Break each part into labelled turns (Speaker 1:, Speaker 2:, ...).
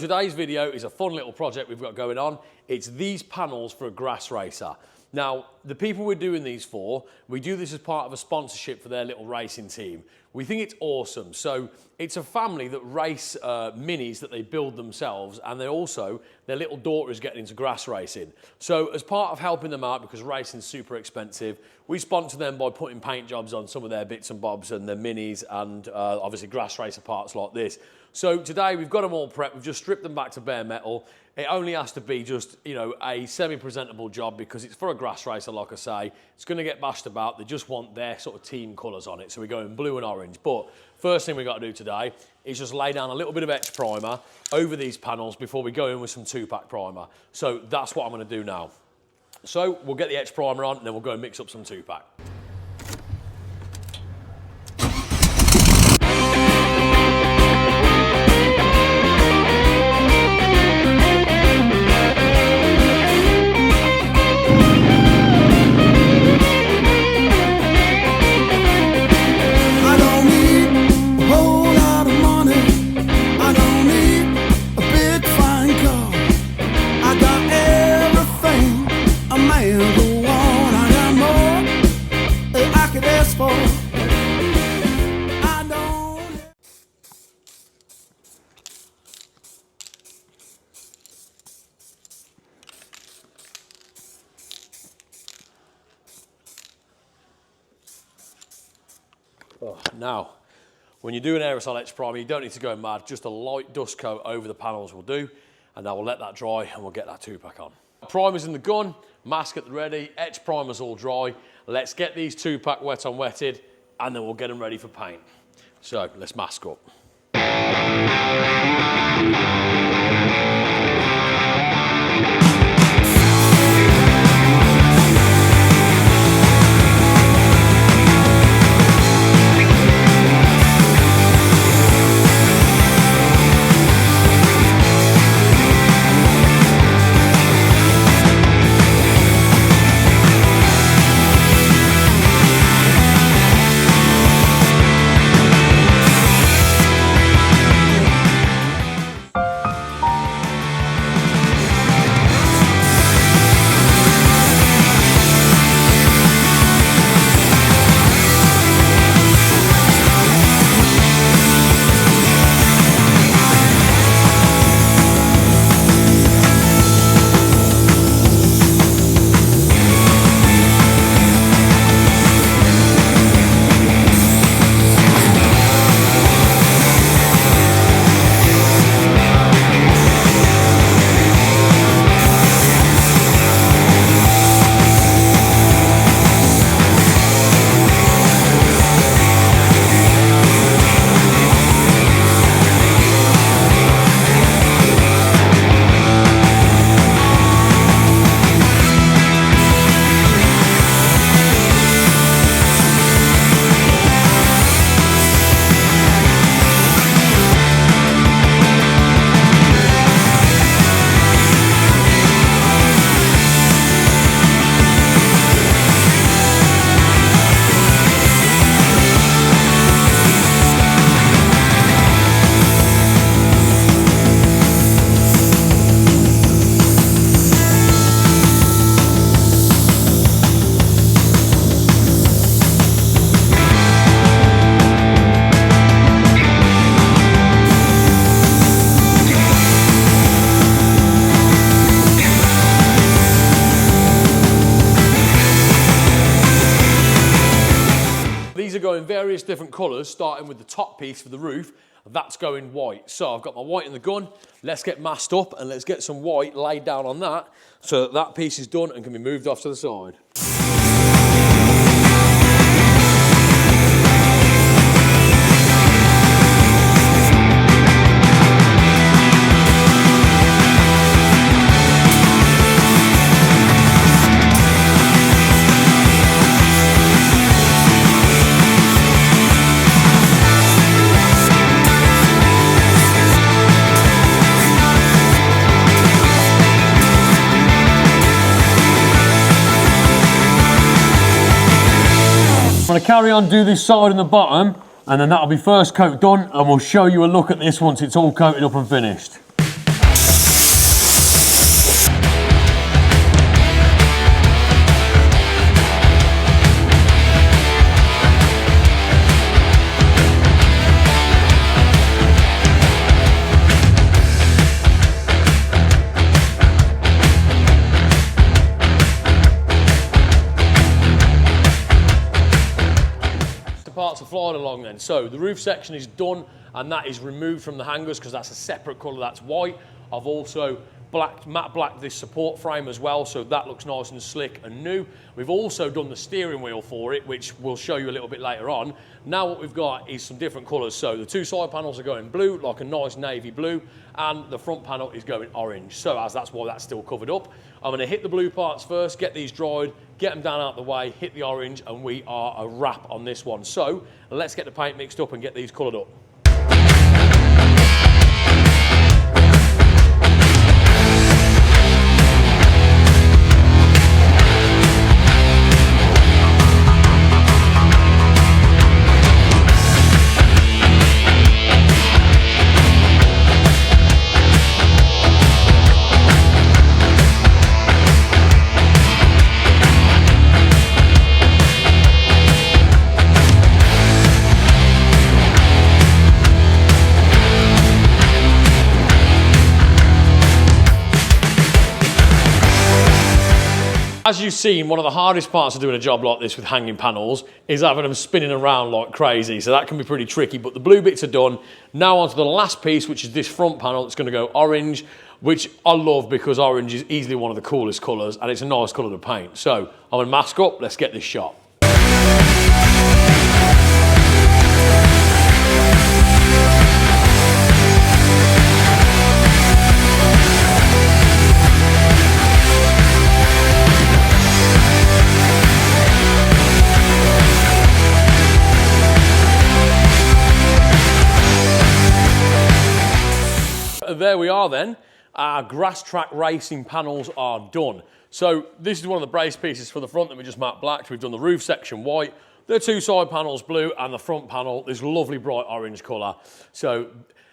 Speaker 1: Today's video is a fun little project we've got going on. It's these panels for a grass racer. Now, the people we're doing these for, we do this as part of a sponsorship for their little racing team. We think it's awesome. So it's a family that race minis that they build themselves, and their little daughter is getting into grass racing. So as part of helping them out, because racing's super expensive, we sponsor them by putting paint jobs on some of their bits and bobs and their minis and obviously grass racer parts like this. So today we've got them all prepped, we've just stripped them back to bare metal. It only has to be just, a semi-presentable job because it's for a grass racer, like I say. It's going to get bashed about. They just want their sort of team colours on it. So we go in blue and orange. But first thing we've got to do today is just lay down a little bit of etch primer over these panels before we go in with some 2-pack primer. So that's what I'm going to do now. So we'll get the etch primer on and then we'll go and mix up some 2-pack. Now, when you do an aerosol etch primer, you don't need to go mad, just a light dust coat over the panels will do, and now we'll let that dry and we'll get that 2-pack on. Primer's in the gun, mask at the ready, etch primer's all dry. Let's get these 2-pack wet on wetted, and then we'll get them ready for paint. So, let's mask up. These are going various different colours, starting with the top piece for the roof. That's going white. So I've got my white in the gun. Let's get masked up and let's get some white laid down on that so that piece is done and can be moved off to the side. I'm going to carry on, do this side and the bottom, and then that'll be first coat done, and we'll show you a look at this once it's all coated up and finished. ride along then. So the roof section is done, and that is removed from the hangers because that's a separate colour, that's white. I've also matte blacked this support frame as well, so that looks nice and slick and new. We've also done the steering wheel for it, which we'll show you a little bit later on. Now what we've got is some different colours. So the two side panels are going blue, like a nice navy blue, and the front panel is going orange. So that's why that's still covered up. I'm going to hit the blue parts first, get these dried, get them down out the way, hit the orange, and we are a wrap on this one. So let's get the paint mixed up and get these coloured up. As you've seen, one of the hardest parts of doing a job like this with hanging panels is having them spinning around like crazy, so that can be pretty tricky, but the blue bits are done. Now onto the last piece, which is this front panel that's going to go orange, which I love because orange is easily one of the coolest colours and it's a nice colour to paint. So I'm going to mask up, let's get this shot. There we are then. Our grass track racing panels are done. So this is one of the brace pieces for the front that we just matte blacked. We've done the roof section white, the two side panels blue, and the front panel this lovely bright orange colour. So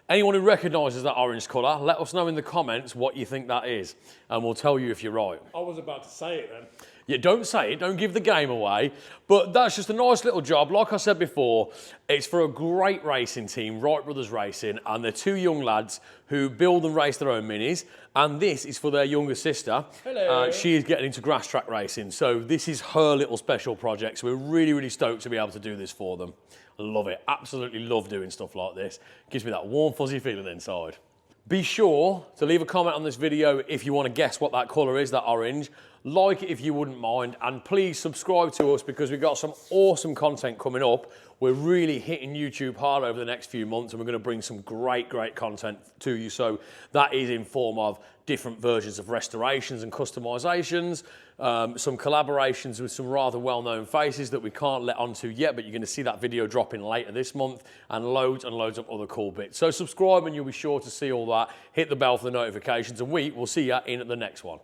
Speaker 1: anyone who recognises that orange colour, let us know in the comments what you think that is, and we'll tell you if you're right.
Speaker 2: I was about to say it then.
Speaker 1: Yeah, don't say it, don't give the game away, but that's just a nice little job. Like I said before, it's for a great racing team, Wright Brothers Racing, and they're two young lads who build and race their own minis, and this is for their younger sister.
Speaker 2: Hello.
Speaker 1: She is getting into grass track racing, so this is her little special project, so we're really, really stoked to be able to do this for them. Love it, absolutely love doing stuff like this. Gives me that warm, fuzzy feeling inside. Be sure to leave a comment on this video if you want to guess what that colour is, that orange. Like it if you wouldn't mind, and please subscribe to us because we've got some awesome content coming up. We're really hitting YouTube hard over the next few months, and we're going to bring some great content to you. So that is in form of different versions of restorations and customizations, some collaborations with some rather well-known faces that we can't let onto yet, but you're going to see that video dropping later this month, and loads of other cool bits. So subscribe and you'll be sure to see all that. Hit the bell for the notifications, and we will see you in the next one.